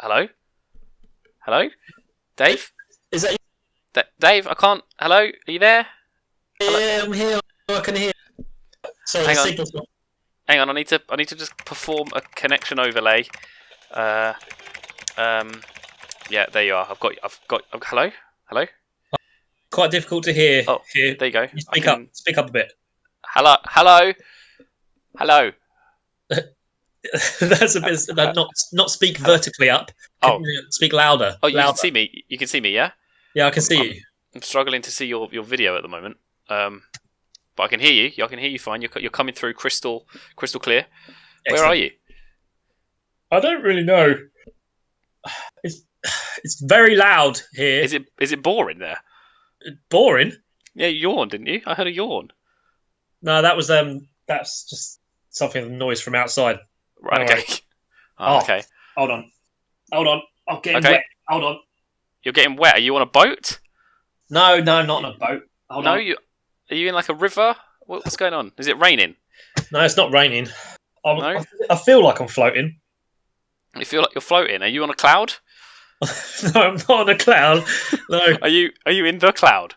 Hello? Hello? Dave? Is that Dave, I can't... Hello? Are you there? you? Yeah, I'm here. I can hear. Sorry, Hang the on. signal's not. Hang on, I need to just perform a connection overlay. Uh, yeah, there you are. Hello? Hello? Quite difficult to hear Oh, here. there you go. You speak up. Speak up a bit. Hello? Hello? Hello? That's a bit. Not speak Hello? vertically up. Oh. Speak louder. Oh, you can Louder. see me. You can see me, yeah? Yeah, I can see you. I'm struggling to see your video at the moment. But I can hear you. I can hear you fine. You're coming through crystal clear. Excellent. Where are you? I don't really know. It's very loud here. Is it boring there? Boring? Yeah, you yawned, didn't you? I heard a yawn. No, that's just something noise from outside. Right, Don't okay. Oh, okay. Hold on. I'm getting Okay. wet. Hold on. You're getting wet. Are you on a boat? No, not on a boat. Hold on. Are you in like a river? What's going on? Is it raining? No, it's not raining. No? I feel like I'm floating. You feel like you're floating. Are you on a cloud? No, I'm not on a cloud. No. Are you in the cloud?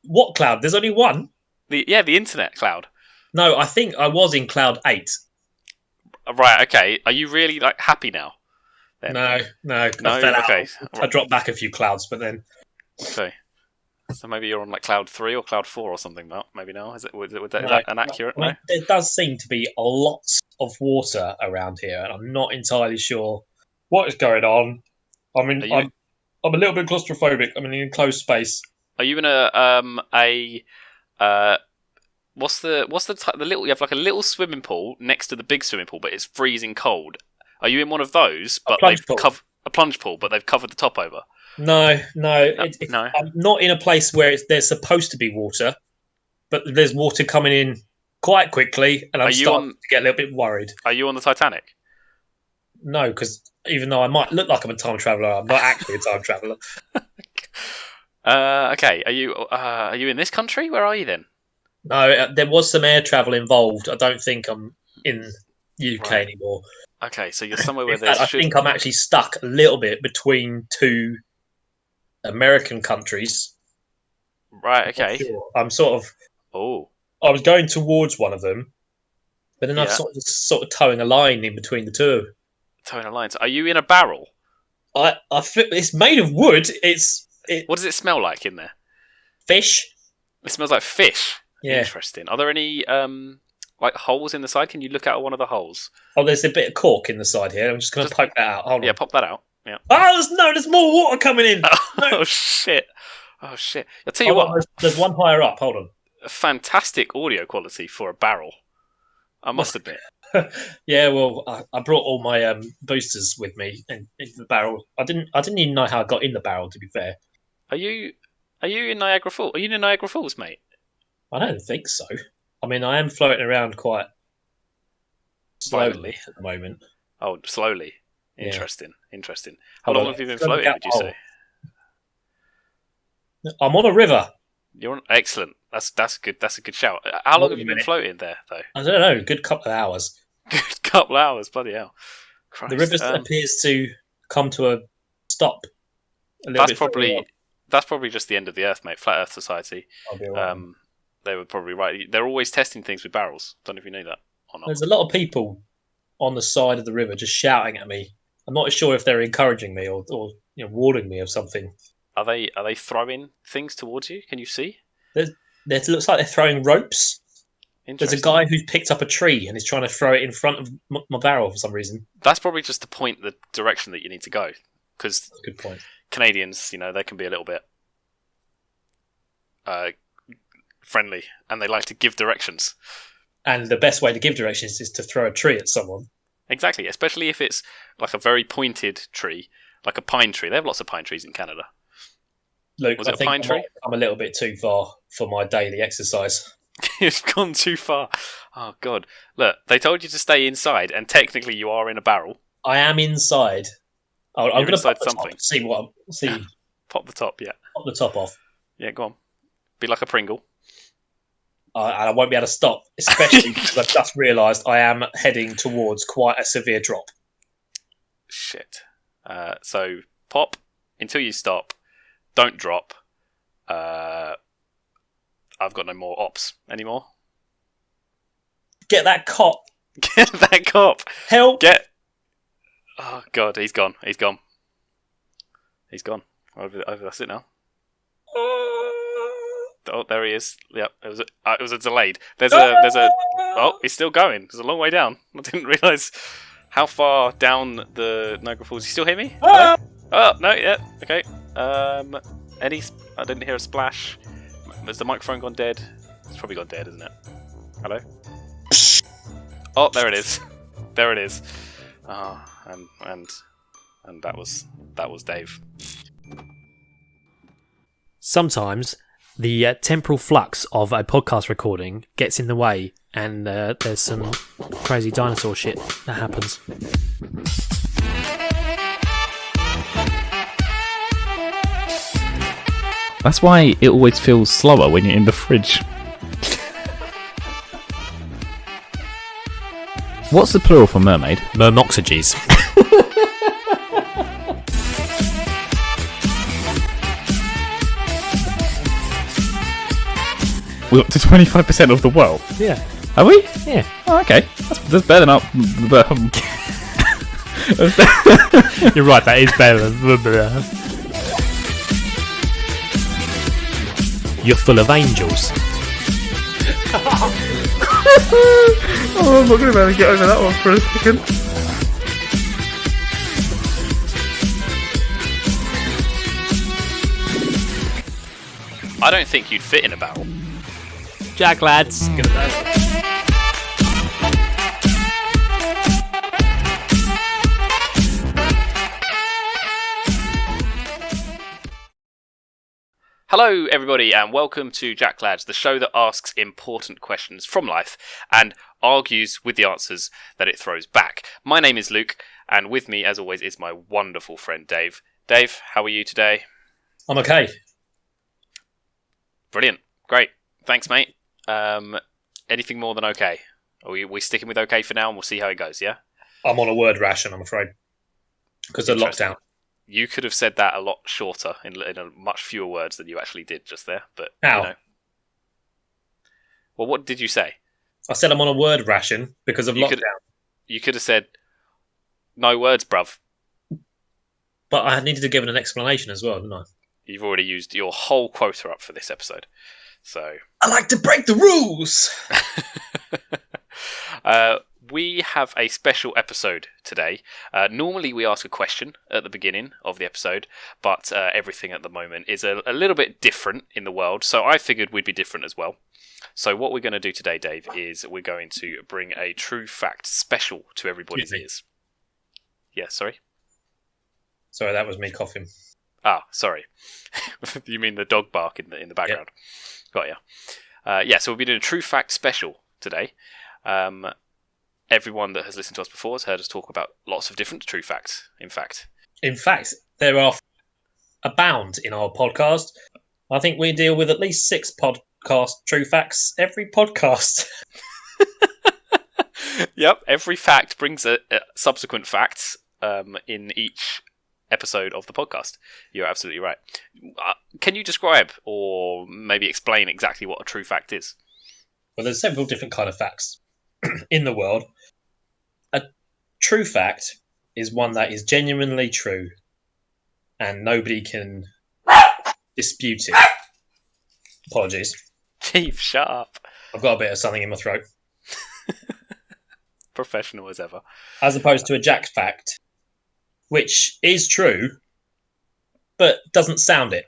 What cloud? There's only one. The internet cloud. No, I think I was in cloud 8. Right, okay. Are you really like happy now? Then? No. I fell out. Okay. I dropped back a few clouds, but then. Okay. So maybe you're on like cloud 3 or cloud 4 or something. No, maybe now. Is that inaccurate? I mean, there does seem to be lots of water around here, and I'm not entirely sure what is going on. I mean, I'm a little bit claustrophobic. I'm in an enclosed space. Are you in what's the little? You have like a little swimming pool next to the big swimming pool, but it's freezing cold. Are you in one of those? But a plunge pool, but they've covered the top over. No. No. I'm not in a place where there's supposed to be water, but there's water coming in quite quickly, and I'm starting to get a little bit worried. Are you on the Titanic? No, because even though I might look like I'm a time traveller, I'm not actually a time traveller. Okay. Are you in this country? Where are you then? No, there was some air travel involved. I don't think I'm in UK anymore. Okay, so you're somewhere where there's. I think I'm actually stuck a little bit between two American countries. Right. Okay. I'm sort of. Oh. I was going towards one of them, but then I'm sort of towing a line in between the two. Towing a line. So are you in a barrel? It's made of wood. What does it smell like in there? Fish. It smells like fish. Yeah. Interesting. Are there any like holes in the side? Can you look out one of the holes? Oh, there's a bit of cork in the side here. I'm just going to poke that out. Hold on. Yeah, pop that out. Yeah. Oh, there's more water coming in. Oh shit! I'll tell you what. There's one higher up. Hold on. A fantastic audio quality for a barrel. I must admit. Yeah, well, I brought all my boosters with me into the barrel. I didn't even know how I got in the barrel. To be fair. Are you in Niagara Falls? Are you in Niagara Falls, mate? I don't think so. I mean, I am floating around quite slowly at the moment. Oh, slowly. Yeah. Interesting. How long have you been floating, would you say? I'm on a river. You're on... Excellent. That's good. That's a good shout. How long have you been floating there, though? I don't know. A good couple of hours. Good couple of hours. Bloody hell. Christ. The river appears to come to a stop. That's probably just the end of the Earth, mate. Flat Earth Society. I'll be right. They were probably right. They're always testing things with barrels. Don't know if you know that or not. There's a lot of people on the side of the river just shouting at me. I'm not sure if they're encouraging me or warning me of something. Are they throwing things towards you? Can you see? It looks like they're throwing ropes. There's a guy who's picked up a tree and is trying to throw it in front of my barrel for some reason. That's probably just to point the direction that you need to go. Because good point. Canadians, they can be a little bit friendly, and they like to give directions. And the best way to give directions is to throw a tree at someone. Exactly, especially if it's like a very pointed tree, like a pine tree. They have lots of pine trees in Canada. Luke, was it a pine tree? I'm a little bit too far for my daily exercise. It's gone too far. Oh, God. Look, they told you to stay inside, and technically you are in a barrel. I am inside. I'm going to pop something. See. Pop the top, yeah. Pop the top off. Yeah, go on. Be like a Pringle. And I won't be able to stop, especially because I've just realised I am heading towards quite a severe drop. Shit. So pop until you stop. Don't drop. I've got no more ops anymore. Get that cop. Get that cop. Help. Oh god, he's gone. He's gone. Over. That's it now. Oh, there he is. Yep, it was a delayed. There's a. Oh, he's still going. There's a long way down. I didn't realise how far down the Niagara Falls. You still hear me? Hello? Oh no, yeah, okay. I didn't hear a splash. Has the microphone gone dead? It's probably gone dead, isn't it? Hello? Oh, there it is. There it is. And that was Dave. Sometimes the temporal flux of a podcast recording gets in the way, and there's some crazy dinosaur shit that happens. That's why it always feels slower when you're in the fridge. What's the plural for mermaid? Mermoxages. We're up to 25% of the world. Yeah. Are we? Yeah. Oh, okay. That's better than You're right, that is better than... You're full of angels. Oh, I'm not going to be able to get over that one for a second. I don't think you'd fit in a barrel. JackLads. Hello, everybody, and welcome to JackLads, the show that asks important questions from life and argues with the answers that it throws back. My name is Luke, and with me, as always, is my wonderful friend Dave. Dave, how are you today? I'm okay. Brilliant. Great. Thanks, mate. Anything more than okay? Are we sticking with okay for now, and we'll see how it goes, yeah? I'm on a word ration, I'm afraid, because of lockdown. You could have said that a lot shorter, in much fewer words than you actually did just there. But how? You know. Well, what did you say? I said I'm on a word ration because of lockdown. You could have said, no words, bruv. But I needed to give it an explanation as well, didn't I? You've already used your whole quota up for this episode. So I like to break the rules! We have a special episode today. Normally we ask a question at the beginning of the episode, but everything at the moment is a little bit different in the world, so I figured we'd be different as well. So what we're going to do today, Dave, is we're going to bring a true fact special to everybody's ears. Yeah, sorry? Sorry, that was me coughing. Ah, sorry. You mean the dog bark in the background? Yep. Got ya. So we'll be doing a true fact special today. Everyone that has listened to us before has heard us talk about lots of different true facts, in fact. In fact, there are abound in our podcast. I think we deal with at least 6 podcast true facts every podcast. Yep, every fact brings a subsequent facts in each episode of the podcast. You're absolutely right. Can you describe or maybe explain exactly what a true fact is? Well, there's several different kind of facts in the world. A true fact is one that is genuinely true and nobody can dispute it. Apologies. Chief, shut up. I've got a bit of something in my throat. Professional as ever. As opposed to a Jack fact, which is true, but doesn't sound it.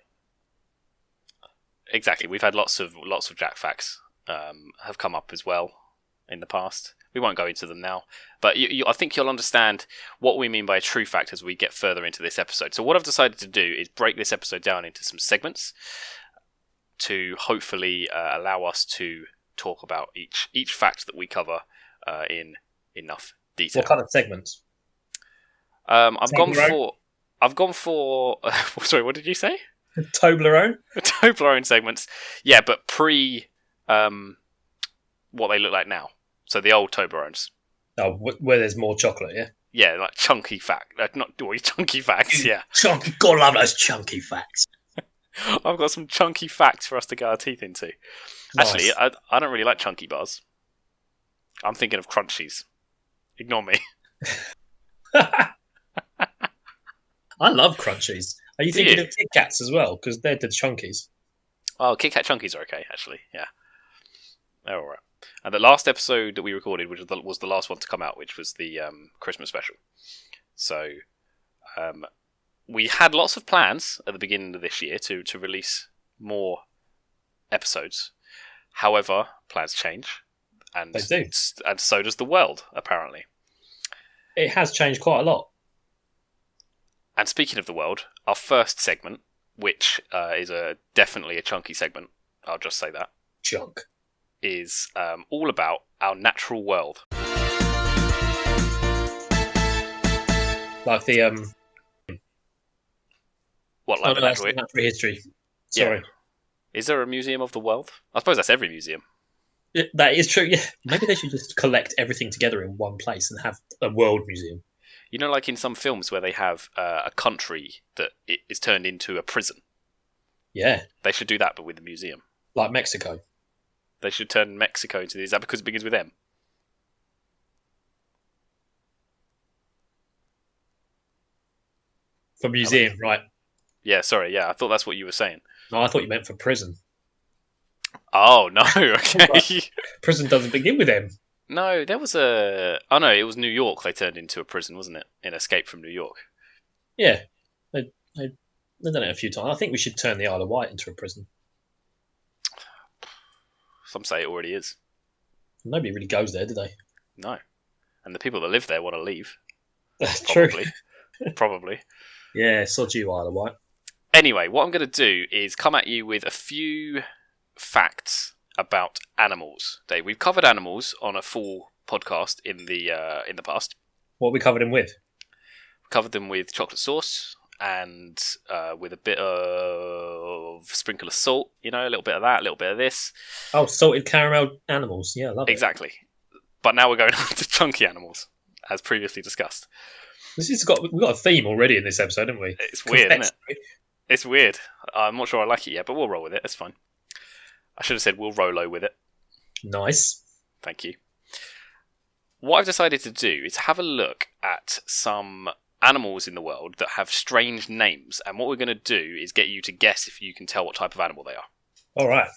Exactly. We've had lots of Jack facts have come up as well in the past. We won't go into them now, but I think you'll understand what we mean by a true fact as we get further into this episode. So what I've decided to do is break this episode down into some segments to hopefully allow us to talk about each fact that we cover in enough detail. What kind of segments? I've gone for. Sorry, what did you say? Toblerone. Toblerone segments. Yeah, but pre what they look like now. So the old Toblerones. Oh, where there's more chocolate, yeah? yeah, like chunky fact. Not chunky facts. Yeah, Chunky, gotta love those chunky facts. I've got some chunky facts for us to get our teeth into. Actually, Nice. I don't really like chunky bars. I'm thinking of crunchies. Ignore me. I love crunchies. Are you Do thinking you? of Kit Kats as well? Because they're the chunkies. Oh, Kit Kat chunkies are okay, actually. Yeah, they're all right. And the last episode that we recorded, which was the last one to come out, which was the Christmas special. So we had lots of plans at the beginning of this year to release more episodes. However, plans change, and They do. and so does the world, apparently. It has changed quite a lot. And speaking of the world, our first segment, which is definitely a chunky segment, I'll just say that, Junk. is all about our natural world. Like the What, like the that's natural? natural history. Yeah. Sorry. Is there a museum of the world? I suppose that's every museum. That is true, yeah. Maybe they should just collect everything together in one place and have a world museum. You know, like in some films where they have a country that is turned into a prison. Yeah. They should do that, but with a museum. Like Mexico. They should turn Mexico into... Is that because it begins with M? For museum, right. Yeah, sorry, yeah, I thought that's what you were saying. No, I thought you meant for prison. Oh, no, okay. Prison doesn't begin with M. No, there was a... Oh, no, it was New York they turned into a prison, wasn't it? In Escape from New York. Yeah. They've done it a few times. I think we should turn the Isle of Wight into a prison. Some say it already is. Nobody really goes there, do they? No. And the people that live there want to leave. That's Probably. true. Probably. Yeah, sod you, Isle of Wight. Anyway, what I'm going to do is come at you with a few facts about animals. Dave, we've covered animals on a full podcast in the past. What we covered him with? We covered them with chocolate sauce and with a bit of sprinkle of salt. You know, a little bit of that, a little bit of this. Oh, salted caramel animals. Yeah, I love it. Exactly. But now we're going on to chunky animals, as previously discussed. We've got a theme already in this episode, haven't we? It's weird, isn't it? It's weird. I'm not sure I like it yet, but we'll roll with it. It's fine. I should have said we'll Rolo with it. Nice. Thank you. What I've decided to do is have a look at some animals in the world that have strange names, and what we're going to do is get you to guess if you can tell what type of animal they are. All right.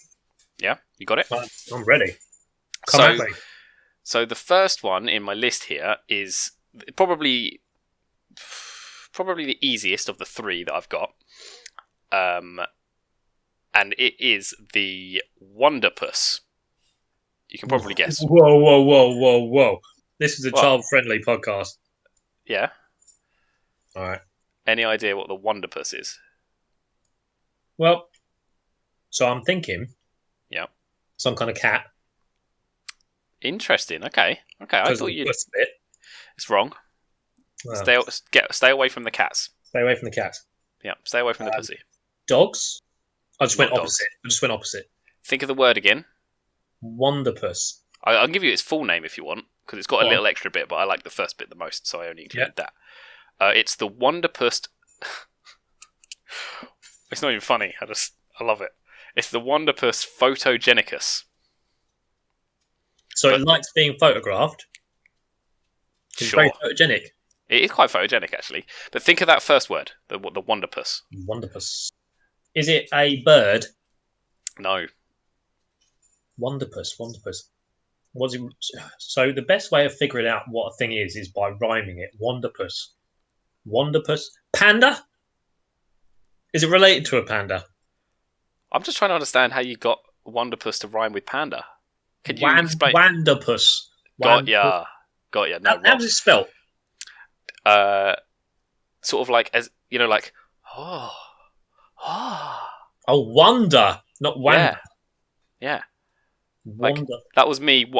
Yeah? You got it? I'm ready. Come at me. So the first one in my list here is probably the easiest of the three that I've got. And it is the Wonderpuss. You can probably guess. Whoa. This is a What? child-friendly podcast. Yeah? All right. Any idea what the Wonderpuss is? Well, so I'm thinking... Yeah. Some kind of cat. Interesting. Okay. I thought you'd... Puss bit. It's wrong. Well, Stay away from the cats. stay away from the cat. Yeah, stay away from the pussy. Dogs? I just went Not opposite. Think of the word again. Wonderpuss. I'll give you its full name if you want, because it's got a Go on. little extra bit, but I like the first bit the most, so I only included Yeah. that. It's the Wonderpuss... It's not even funny. I love it. It's the Wonderpuss photogenicus. So it likes being photographed. It's Sure. very photogenic. It is quite photogenic, actually. But think of that first word, the Wonderpuss. Wonderpuss. Is it a bird? No. Wonderpuss. What's it? So the best way of figuring out what a thing is by rhyming it. Wonderpuss. Panda? Is it related to a panda? I'm just trying to understand how you got Wonderpuss to rhyme with panda. Can you explain? Wanderpuss. Got ya. No, How's it spelled? Sort of like, as you know, like, oh. Oh, wonder, not wonder. Yeah. Like, Wonder. that was me.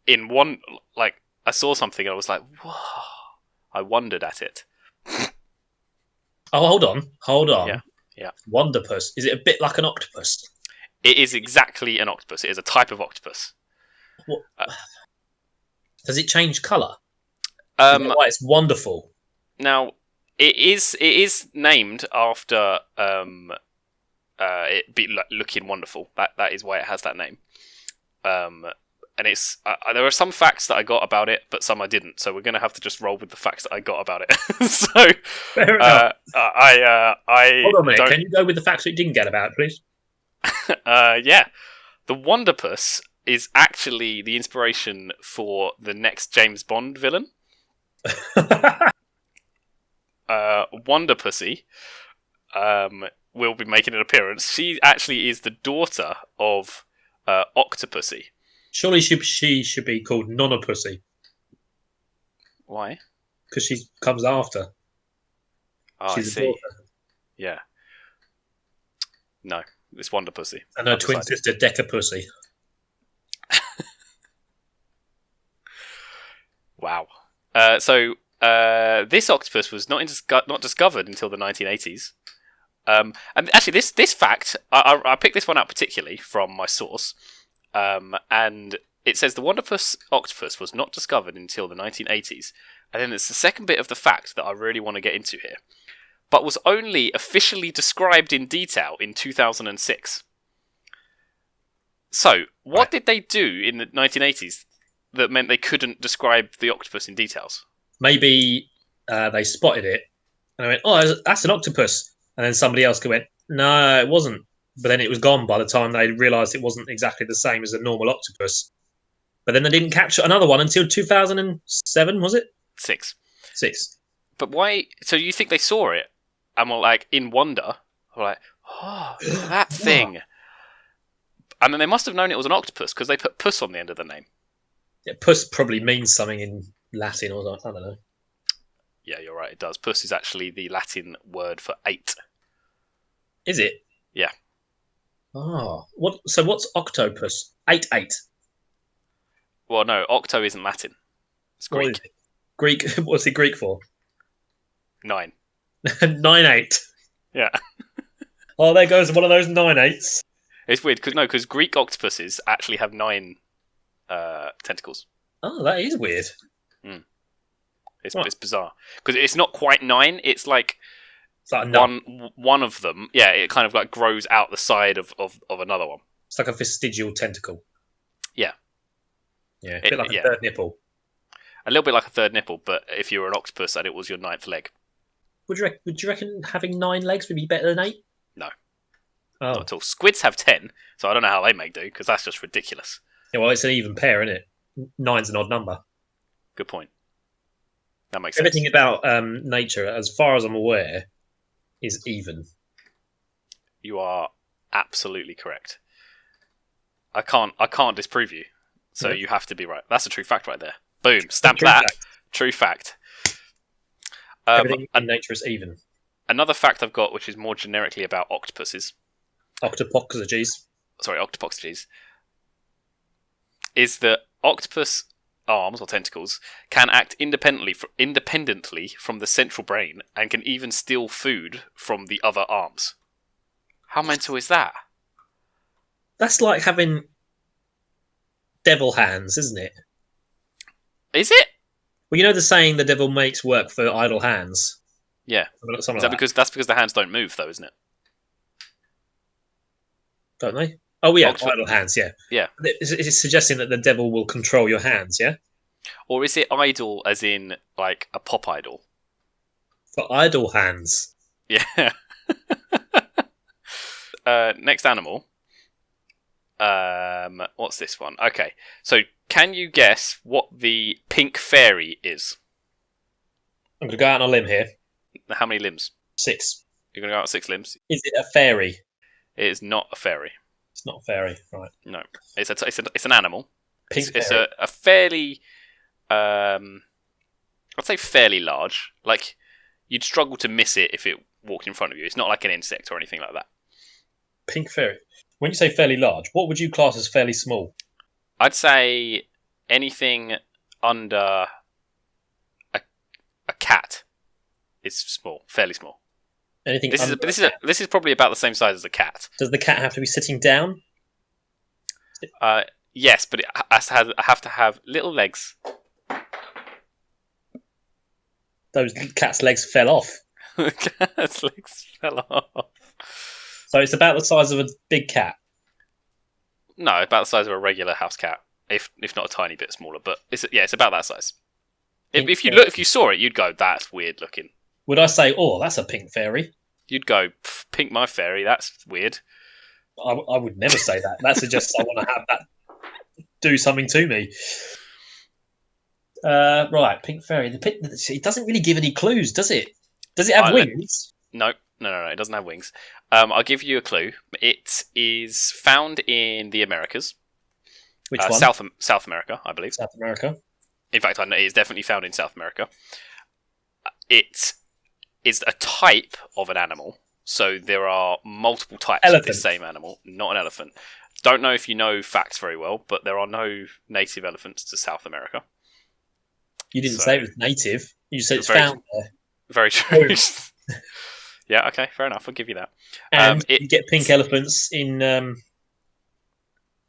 In one, like, I saw something and I was like, whoa. I wondered at it. Oh, hold on. Yeah. Wonderpuss. Is it a bit like an octopus? It is exactly an octopus. It is a type of octopus. What? Does it change colour? Is that why it's wonderful? Now, it is named after it be looking wonderful. That is why it has that name. And it's there are some facts that I got about it, but some I didn't. So we're going to have to just roll with the facts that I got about it. So Fair enough. I Hold on a minute. Can you go with the facts that you didn't get about it, please? yeah, the Wonderpuss is actually the inspiration for the next James Bond villain. Wonderpussy will be making an appearance. She actually is the daughter of Octopussy. Surely she should be called Nonnapussy Why? because she comes after. Oh, She's I a see. daughter. Yeah. No, it's Wonderpussy. And her I've twin decided. sister Decapussy. Wow. So this octopus was not discovered until the 1980s. And actually, this fact, I picked this one out particularly from my source. And it says the Wonderpuss octopus was not discovered until the 1980s. And then there's the second bit of the fact that I really want to get into here. But was only officially described in detail in 2006. So, what did they do in the 1980s that meant they couldn't describe the octopus in details? Maybe they spotted it and they went, "Oh, that's an octopus," and then somebody else went, "No, it wasn't." But then it was gone by the time they realised it wasn't exactly the same as a normal octopus. But then they didn't capture another one until 2007, was it? 6. 6. But why? So you think they saw it and were like in wonder? Were like, oh, look at that thing. And then they must have known it was an octopus because they put puss on the end of the name. Yeah, puss probably means something in Latin or something. I don't know. Yeah, you're right. It does. Puss is actually the Latin word for 8. Is it? Yeah. Oh, what? So what's octopus? 8. Well, no, octo isn't Latin. It's What Greek. is it? Greek. What's it Greek for? 9. 9/8. Yeah. Oh, there goes one of those 9/8s. It's weird because Greek octopuses actually have 9 tentacles. Oh, that is weird. It's bizarre because it's not quite 9. It's like It's like one of them. Yeah, it kind of like grows out the side of another one. It's like a vestigial tentacle. Yeah. Yeah, a bit like a third nipple. A little bit like a third nipple, but if you were an octopus and it was your 9th leg. Would you reckon having 9 legs would be better than 8? No. Oh. Not at all. Squids have 10, so I don't know how they make do, because that's just ridiculous. Yeah, well, it's an even pair, isn't it? 9's an odd number. Good point. That makes sense. Everything about nature, as far as I'm aware, is even. You are absolutely correct. I can't disprove you, so you have to be right. That's a true fact right there. Boom, stamp True that. fact. True fact. Everything in nature is even. Another fact I've got, which is more generically about octopuses. Octopoxages. Is that octopus arms or tentacles can act independently from the central brain and can even steal food from the other arms. How mental is that? That's like having devil hands, isn't it? Is it? Well, you know the saying, the devil makes work for idle hands? Yeah. Something Is like that that's because the hands don't move, though, isn't it? Don't they? Oh, yeah, Octopus- idle hands, yeah. Yeah. Is it suggesting that the devil will control your hands, yeah? Or is it idle as in, like, a pop idol? For idle hands. Yeah. Next animal. What's this one? Okay. So, can you guess what the pink fairy is? I'm going to go out on a limb here. How many limbs? 6. You're going to go out 6 limbs? Is it a fairy? It is not a fairy. It's not a fairy, right. No. It's an animal. Pink It's fairy. a fairly... I'd say fairly large. Like, you'd struggle to miss it if it walked in front of you. It's not like an insect or anything like that. Pink fairy. When you say fairly large, what would you class as fairly small? I'd say anything under a cat is small, fairly small. Anything This under is probably about the same size as a cat. Does the cat have to be sitting down? Yes, but it has to have little legs. those cat's legs fell off. Cat's legs fell off. So it's about the size of a big cat. No, about the size of a regular house cat, if not a tiny bit smaller. But it's about that size. If you saw it, you'd go, "That's weird looking." Would I say, "Oh, that's a pink fairy"? You'd go, "Pink my fairy, that's weird." I would never say that. That suggests I want to have that do something to me. Right, pink fairy. It doesn't really give any clues, does it? Does it have wings? No, it doesn't have wings. I'll give you a clue. It is found in the Americas. Which one? South America, I believe. South America. In fact, I know it is definitely found in South America. It is a type of an animal. So there are multiple types of this same animal. Not an elephant. Don't know if you know facts very well, but there are no native elephants to South America. You didn't say it was native. You said it's found there. Very true. Yeah, okay, fair enough. I'll give you that. And you get pink elephants in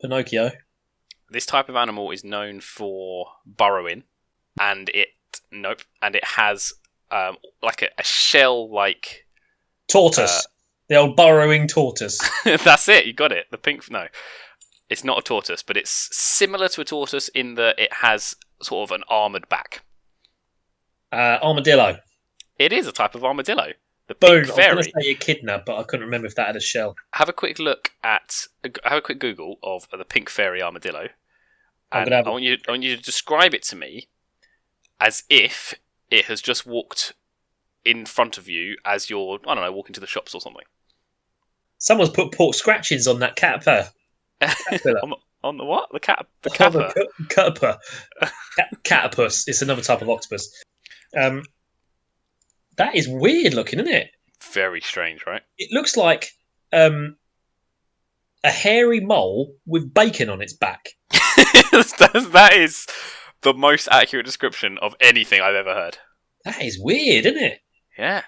Pinocchio. This type of animal is known for burrowing, and it has like a shell-like tortoise. The old burrowing tortoise. That's it. You got it. No, it's not a tortoise, but it's similar to a tortoise in that it has sort of an armoured back. Armadillo. It is a type of armadillo. The Boom. pink fairy. I was going to say echidna, but I couldn't remember if that had a shell. Have a quick Google of the pink fairy armadillo. And I want you to describe it to me as if it has just walked in front of you as you're, I don't know, walking to the shops or something. Someone's put pork scratchings on that caterpillar. On the what? The caterpillar. Caterpillar. Catapus. It's another type of octopus. That is weird looking, isn't it? Very strange, right? It looks like a hairy mole with bacon on its back. That is the most accurate description of anything I've ever heard. That is weird, isn't it? Yeah.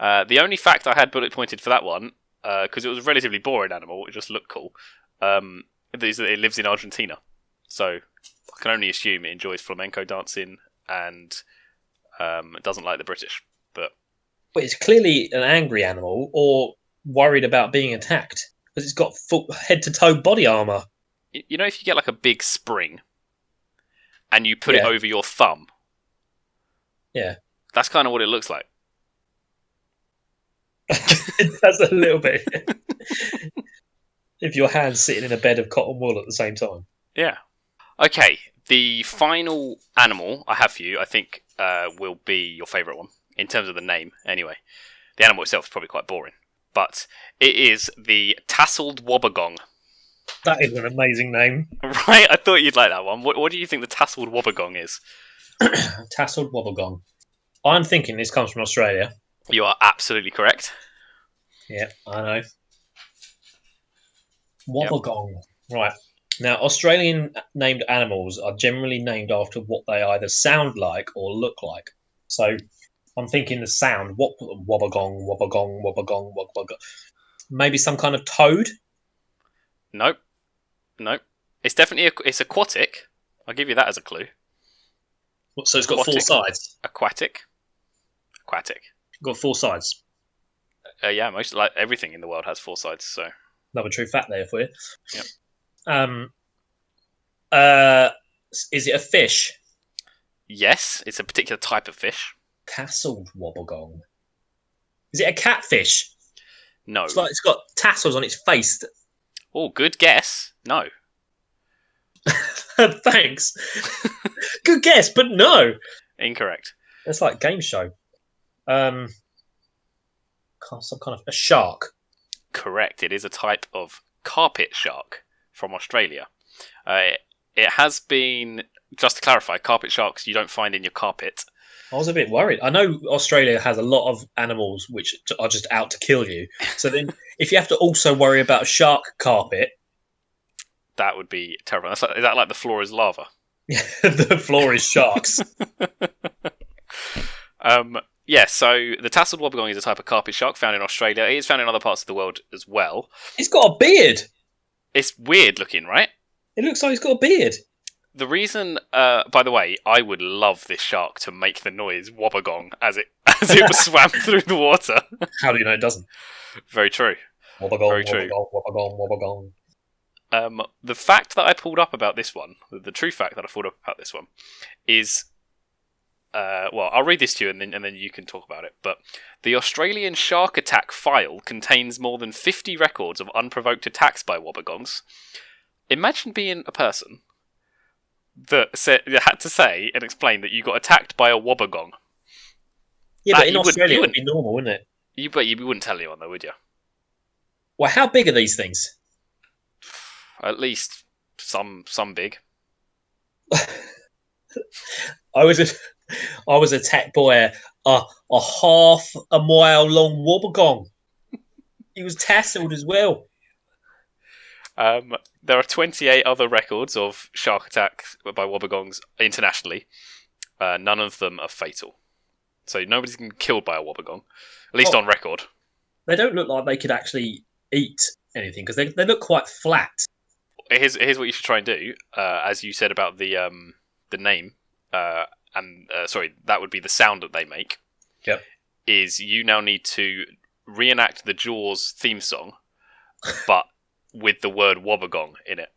The only fact I had bullet pointed for that one, because it was a relatively boring animal, it just looked cool, is that it lives in Argentina. So I can only assume it enjoys flamenco dancing and doesn't like the British. But it's clearly an angry animal or worried about being attacked because it's got full head-to-toe body armour. You know, if you get like a big spring and you put it over your thumb, that's kind of what it looks like. It does a little bit. If your hand's sitting in a bed of cotton wool at the same time. Yeah. Okay, the final animal I have for you, I think, will be your favourite one, in terms of the name, anyway. The animal itself is probably quite boring, but it is the Tasselled Wobbegong. That is an amazing name. Right? I thought you'd like that one. What do you think the Tasselled Wobbegong is? Tasselled Wobbegong. I'm thinking this comes from Australia. You are absolutely correct. Yeah, I know. Wobbegong. Yep. Right. Now, Australian named animals are generally named after what they either sound like or look like. So I'm thinking the sound. Wobbegong, wobbegong, wobbegong, wobbegong. Maybe some kind of toad? Nope. It's definitely it's aquatic. I'll give you that as a clue. So it's got four sides? Aquatic. Got four sides? Yeah, most like everything in the world has four sides, so... Another true fact there for you. Yep. Is it a fish? Yes, it's a particular type of fish. Tasselled Wobbegong. Is it a catfish? No. It's got tassels on its face. Oh, good guess. No. Thanks. Good guess, but no. Incorrect. It's like a game show. Some kind of a shark. Correct. It is a type of carpet shark from Australia. It has been, just to clarify, carpet sharks you don't find in your carpet. I was a bit worried. I know Australia has a lot of animals which are just out to kill you. So then if you have to also worry about a shark carpet... That would be terrible. Is that like the floor is lava? The floor is sharks. Yeah, so the Tasselled Wobbegong is a type of carpet shark found in Australia. It is found in other parts of the world as well. It's got a beard. It's weird looking, right? It looks like it's got a beard. The reason, by the way, I would love this shark to make the noise wobbegong as it swam through the water. How do you know it doesn't? Very true. Wobbegong, Very true. wobbegong, wobbegong, wobbegong. The fact that I pulled up about this one, the true fact that I pulled up about this one, is, well, I'll read this to you and then you can talk about it. But the Australian shark attack file contains more than 50 records of unprovoked attacks by wobbegongs. Imagine being a person that had to say and explain that you got attacked by a wobbegong. Yeah, but in you Australia it wouldn't- would be normal, wouldn't it? But you wouldn't tell anyone though, would you? Well, how big are these things? At least some big. I was attacked by a half a mile long wobbegong. He was tasseled as well. There are 28 other records of shark attacks by wobbegongs internationally. None of them are fatal. So nobody's been killed by a wobbegong, at least on record. They don't look like they could actually eat anything because they look quite flat. Here's what you should try and do. As you said about the name, sorry, that would be the sound that they make. Yep. Is you now need to reenact the Jaws theme song, but with the word wobbegong in it.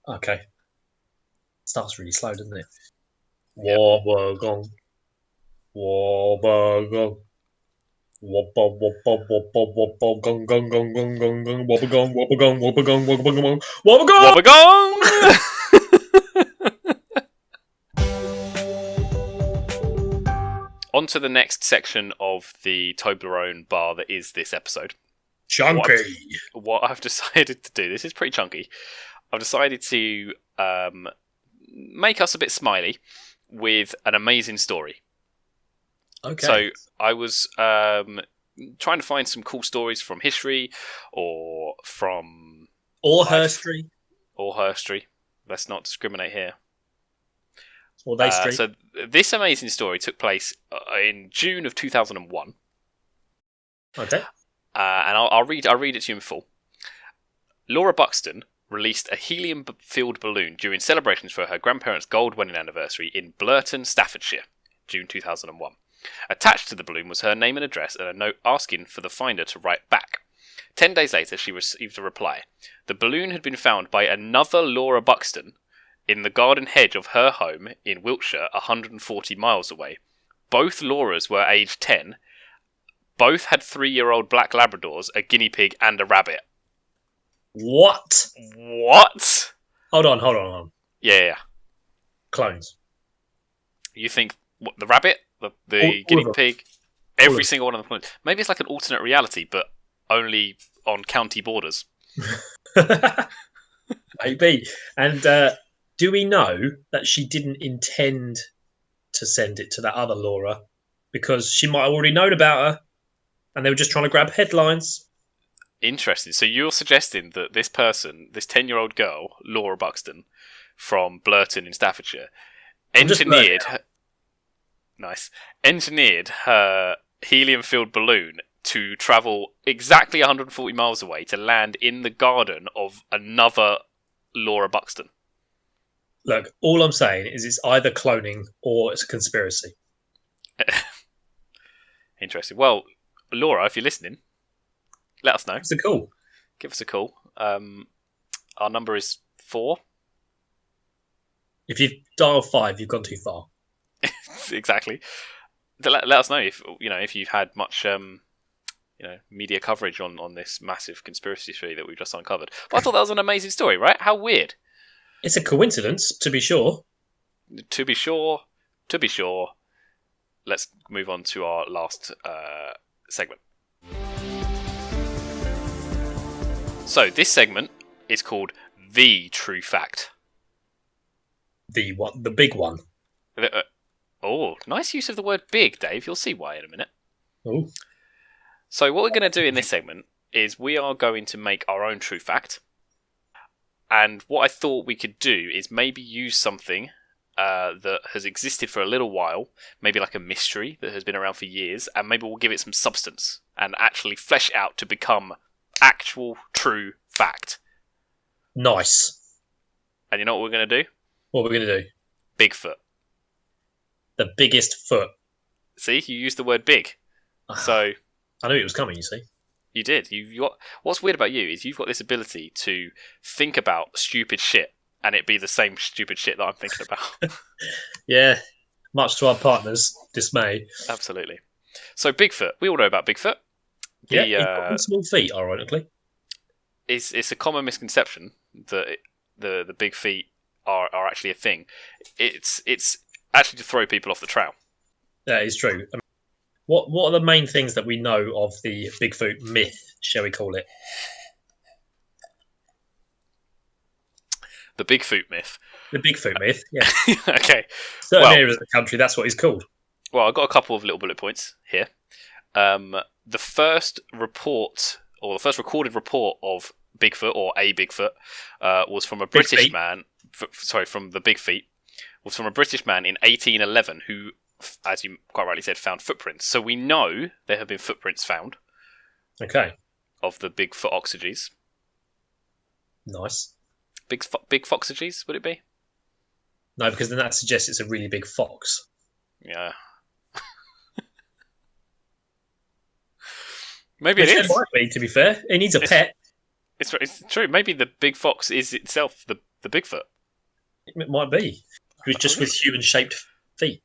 Okay. Starts really slow, doesn't it? Yep. Wobbegong. Wobbegong. Wobba wobba wobba wobba gong gong gong gong gong gong wobbegong wobbegong wobbegong wobbegong wobbegong. Wobbegong! On to the next section of the Toblerone bar that is this episode. Chunky. What I've decided to do, this is pretty chunky. I've decided to make us a bit smiley with an amazing story. Okay. So I was trying to find some cool stories from history or from or life. herstory. Or herstory. Let's not discriminate here. Or they street. So this amazing story took place in June of 2001. Okay. And I'll read it to you in full. Laura Buxton released a helium-filled balloon during celebrations for her grandparents' gold wedding anniversary in Blurton, Staffordshire, June 2001. Attached to the balloon was her name and address and a note asking for the finder to write back. 10 days later, she received a reply. The balloon had been found by another Laura Buxton in the garden hedge of her home in Wiltshire, 140 miles away. Both Lauras were aged 10. Both had 3-year-old black Labradors, a guinea pig, and a rabbit. What? What? Hold on. Yeah. Clones. You think what, the rabbit, the guinea pig, every single one of them? Maybe it's like an alternate reality, but only on county borders. Maybe. And do we know that she didn't intend to send it to that other Laura because she might have already known about her and they were just trying to grab headlines? Interesting. So you're suggesting that this person, this 10-year-old girl, Laura Buxton, from Blurton in Staffordshire, engineered her helium-filled balloon to travel exactly 140 miles away to land in the garden of another Laura Buxton. Look, all I'm saying is it's either cloning or it's a conspiracy. Interesting. Well, Laura, if you're listening, let us know. It's a call. Give us a call. Our number is 4. If you dial 5, you've gone too far. Exactly. Let us know if you've had much media coverage on this massive conspiracy theory that we've just uncovered. But I thought that was an amazing story, right? How weird. It's a coincidence, to be sure. To be sure. Let's move on to our last segment. So this segment is called The True Fact. The what? The big one. Nice use of the word big, Dave. You'll see why in a minute. Oh. So what we're going to do in this segment is we are going to make our own true fact. And what I thought we could do is maybe use something that has existed for a little while, maybe like a mystery that has been around for years, and maybe we'll give it some substance and actually flesh it out to become actual true fact. Nice. And you know what we're going to do? What are we going to do? Bigfoot. The biggest foot. See, you used the word big. So I knew it was coming, you see. you did. You got. What's weird about you is you've got this ability to think about stupid shit and it be the same stupid shit that I'm thinking about. Yeah, much to our partner's dismay. Absolutely. So Bigfoot. We all know about Bigfoot. Yeah, he's got small feet, ironically. It's a common misconception that the big feet are actually a thing. It's actually to throw people off the trail. That is true. I mean, what are the main things that we know of the Bigfoot myth, shall we call it? The Bigfoot myth. The Bigfoot myth, yeah. Okay. Certain areas of the country, that's what it's called. Well, I've got a couple of little bullet points here. The first report, or the first recorded report of Bigfoot, or a Bigfoot, was from a British man. From the Big Feet, was from a British man in 1811 who, as you quite rightly said, found footprints. So we know there have been footprints found. Okay. Of the Bigfoot oxyges. Nice. Big foxyges, would it be? No, because then that suggests it's a really big fox. Yeah. Maybe it is. Might be, to be fair. He needs a pet. It's true. Maybe the big fox is itself the Bigfoot. It might be. He was just with human-shaped feet.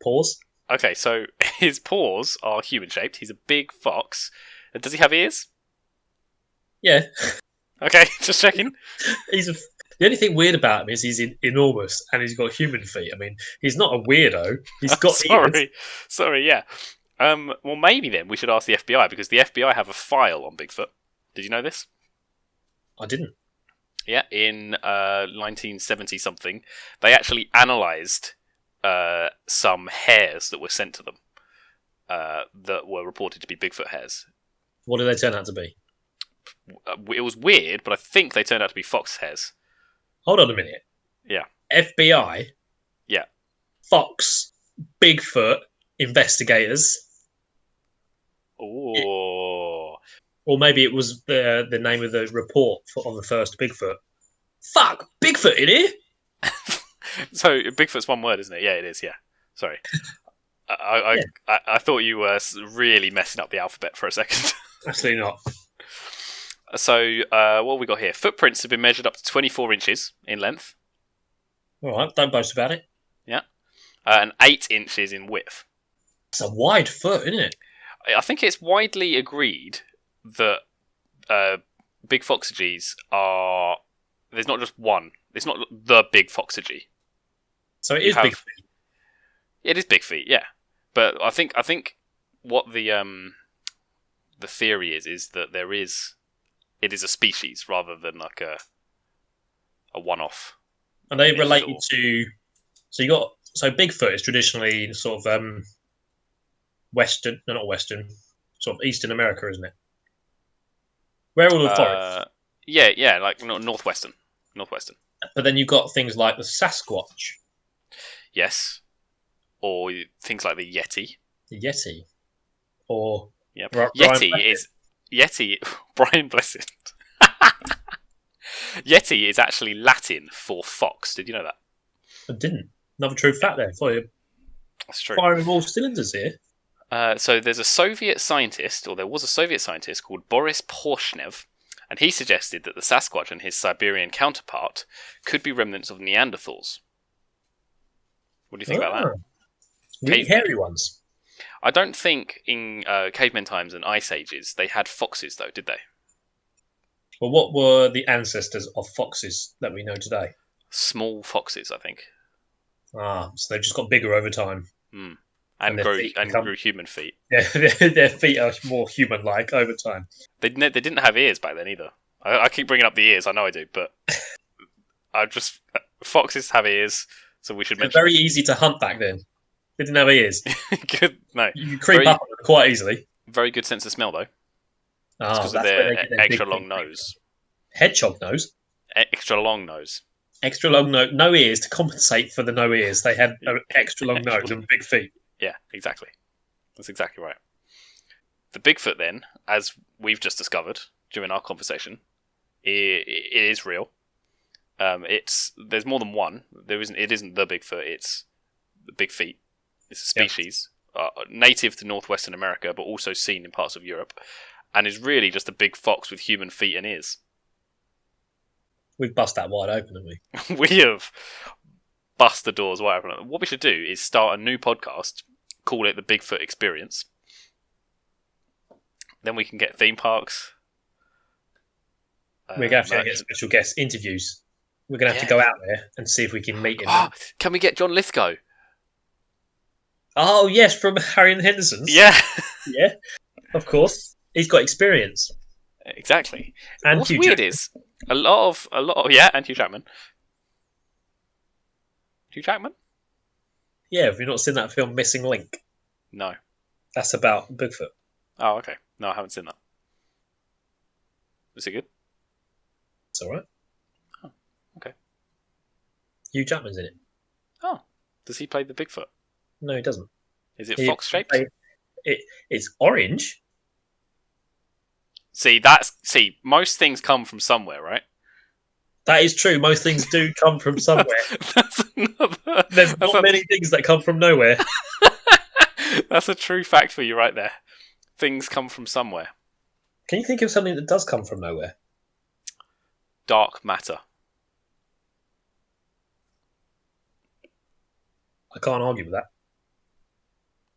Paws. Okay, so his paws are human-shaped. He's a big fox. Does he have ears? Yeah. Okay, just checking. The only thing weird about him is he's enormous and he's got human feet. I mean, he's not a weirdo. He's got ears. Sorry, yeah. Well, maybe then we should ask the FBI, because the FBI have a file on Bigfoot. Did you know this? I didn't. Yeah, in 1970-something, they actually analysed some hairs that were sent to them that were reported to be Bigfoot hairs. What did they turn out to be? It was weird, but I think they turned out to be fox hairs. Hold on a minute. Yeah. FBI? Yeah. Fox, Bigfoot, investigators. Oh. Or maybe it was the name of the report on the first Bigfoot. Fuck! Bigfoot in here? So, Bigfoot's one word, isn't it? Yeah, it is, yeah. Sorry. I thought you were really messing up the alphabet for a second. Absolutely not. So, what have we got here? Footprints have been measured up to 24 inches in length. All right, don't boast about it. Yeah. And 8 inches in width. It's a wide foot, isn't it? I think it's widely agreed that big foxyges are... There's not just one. It's not the big foxygy. So it is big feet. It is big feet, yeah. But I think what the theory is that it is a species rather than like a one-off. Are they related to? So Bigfoot is traditionally sort of not Western, sort of Eastern America, isn't it? Where are all the forests? Yeah, like northwestern. But then you've got things like the Sasquatch. Yes. Or things like the Yeti. The Yeti. Or yep. Yeti Brian Blessed. Yeti is actually Latin for fox. Did you know that? I didn't. Another true fact there for you. That's true. Firing all cylinders here. So there was a Soviet scientist called Boris Porshnev, and he suggested that the Sasquatch and his Siberian counterpart could be remnants of Neanderthals. What do you think about that? Really hairy ones. I don't think in cavemen times and ice ages they had foxes, though, did they? Well, what were the ancestors of foxes that we know today? Small foxes, I think. Ah, so they've just got bigger over time. Mm. And grew human feet. Yeah, their feet are more human-like over time. They didn't have ears back then either. I keep bringing up the ears. I know I do, but foxes have ears, so we should mention. They're very easy to hunt back then. They didn't have ears. Good, no. You can creep up on them quite easily. Very good sense of smell, though. Oh, because of their extra long nose. Hedgehog nose. Extra long nose. Extra long nose. No ears to compensate for the no ears. They had an extra long nose and big feet. Yeah, exactly. That's exactly right. The Bigfoot, then, as we've just discovered during our conversation, it is real. There's more than one. It isn't the Bigfoot. It's the Big Feet. It's a species native to northwestern America, but also seen in parts of Europe, and is really just a big fox with human feet and ears. We've bust that wide open, haven't we? We have bust the doors wide open. What we should do is start a new podcast, call it the Bigfoot Experience. Then we can get theme parks. We're going to have to get special guest interviews. We're going to have to go out there and see if we can meet him. Can we get John Lithgow? Oh, yes, from Harry and the Hendersons. Yeah. Yeah, of course. He's got experience. Exactly. And what's Hugh weird Jackman. is a lot of yeah, and Hugh Jackman. Hugh Jackman? Yeah, have you not seen that film Missing Link? No. That's about Bigfoot. Oh, okay. No, I haven't seen that. Is it good? It's all right. Oh, okay. Hugh Jackman's in it. Oh, does he play the Bigfoot? No, he doesn't. Is it fox shaped? It's orange. See, most things come from somewhere, right? That is true. Most things do come from somewhere. There's not many things that come from nowhere. That's a true fact for you right there. Things come from somewhere. Can you think of something that does come from nowhere? Dark matter. I can't argue with that.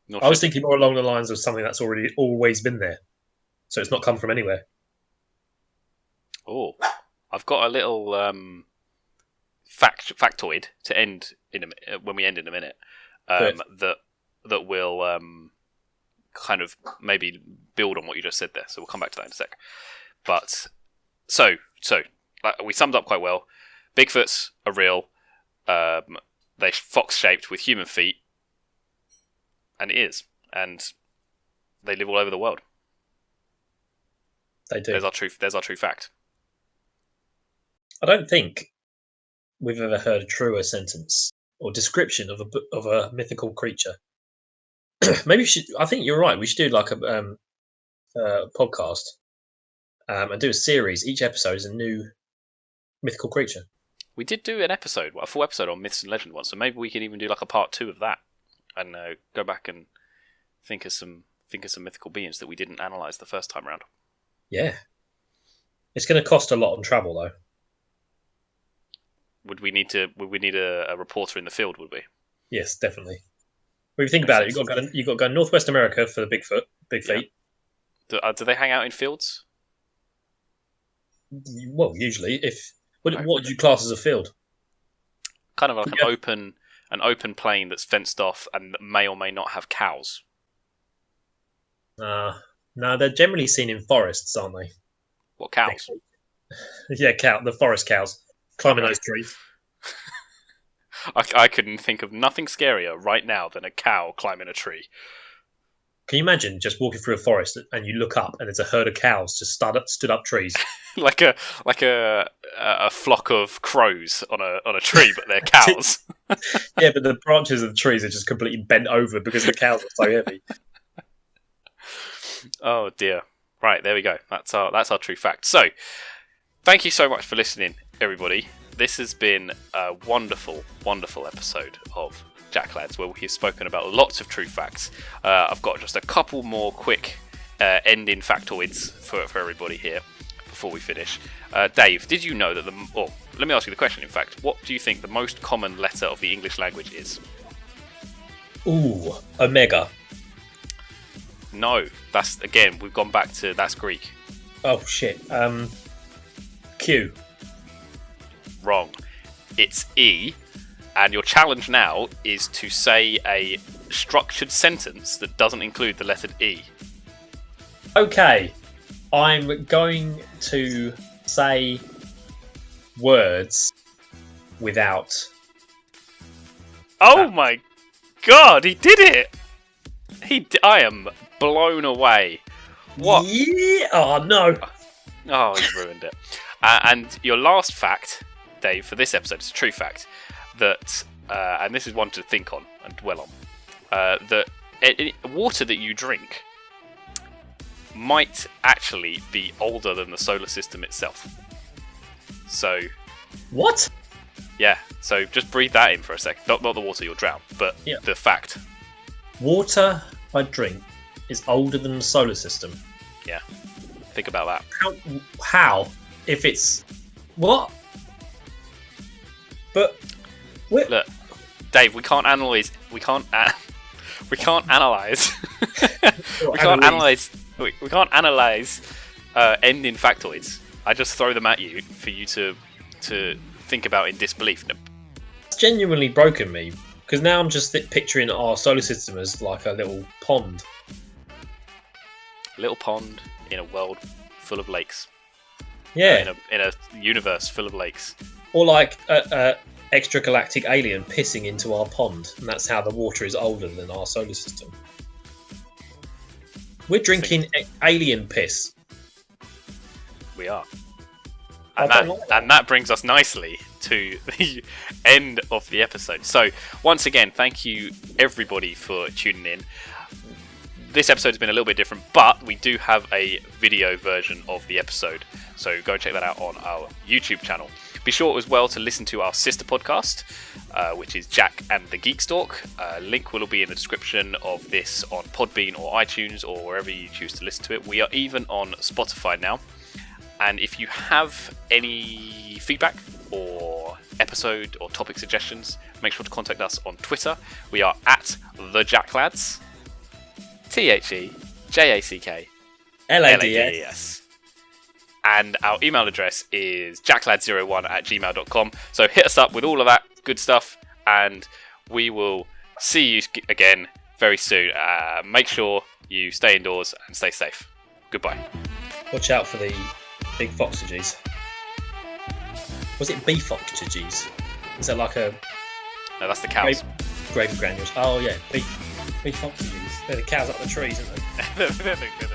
Nor I was should- thinking more along the lines of something that's already always been there. So it's not come from anywhere. Oh, I've got a little factoid to end when we end in a minute. That will kind of maybe build on what you just said there. So we'll come back to that in a sec. But so we summed up quite well. Bigfoots are real. They're fox shaped with human feet and ears, and they live all over the world. They do. There's our true fact. I don't think we've ever heard a truer sentence or description of a mythical creature. Maybe we should. I think you're right. We should do like a podcast and do a series. Each episode is a new mythical creature. We did do a full episode on myths and legend once, so maybe we can even do like a part 2 of that, and go back and think of some mythical beings that we didn't analyse the first time around. Yeah, it's going to cost a lot on travel though. Would we need a reporter in the field? Would we? Yes, definitely. When you think about it, you've got to go Northwest America for the big feet. Yeah. Do they hang out in fields? Well, usually, what would you class as a field? Kind of like an open plain that's fenced off and that may or may not have cows. No, they're generally seen in forests, aren't they? What cows? Yeah, the forest cows climbing those trees. I couldn't think of nothing scarier right now than a cow climbing a tree. Can you imagine just walking through a forest and you look up and there's a herd of cows just stood up trees? like a flock of crows on a tree, but they're cows. Yeah, but the branches of the trees are just completely bent over because the cows are so heavy. Oh dear. Right, there we go. That's our true fact. So, thank you so much for listening, everybody. This has been a wonderful, wonderful episode of JackLads, where we've spoken about lots of true facts. I've got just a couple more quick ending factoids for everybody here before we finish. Dave, did you know that let me ask you the question, in fact. What do you think the most common letter of the English language is? Ooh, omega. No, we've gone back to, that's Greek. Oh, shit. Q. Wrong. It's E, and your challenge now is to say a structured sentence that doesn't include the letter E. Okay, I'm going to say words without... Oh my god, he did it! I am blown away. What? Yeah. Oh, no. Oh, he's ruined it. And your last fact, Dave, for this episode is a true fact that, and this is one to think on and dwell on, that water that you drink might actually be older than the solar system itself. So, What? Yeah, so just breathe that in for a second. Not the water, you'll drown, but Yeah. the fact. Water I drink is older than the solar system. Yeah, think about that. How? If it's what? But Look, Dave, we can't analyze. We can't analyze. We can't analyze ending factoids. I just throw them at you for you to think about in disbelief. it's genuinely broken me because now I'm just picturing our solar system as like a little pond. Little pond in a world full of lakes. Yeah, In a universe full of lakes. or like a extragalactic alien pissing into our pond, and that's how the water is older than our solar system. We're drinking alien piss. We are. I And don't like that. that brings us nicely to the end of the episode. So, once again, thank you everybody for tuning in. This episode's been a little bit different, but we do have a video version of the episode. So go check that out on our YouTube channel. Be sure as well to listen to our sister podcast, which is Jack and the Geek Stalk. Link will be in the description of this on Podbean or iTunes or wherever you choose to listen to it. We are even on Spotify now. And if you have any feedback or episode or topic suggestions, make sure to contact us on Twitter. We are at the JackLads. TheJack LADS. And our email address is jacklad01@gmail.com. So hit us up with all of that good stuff, and we will see you again very soon. Make sure you stay indoors and stay safe. Goodbye. Watch out for the big foxages. Was it bee foxages? Is that like a No, that's the cows. gravy granules? Oh yeah, bee foxages. They're the cows up the trees, aren't they? They're the tree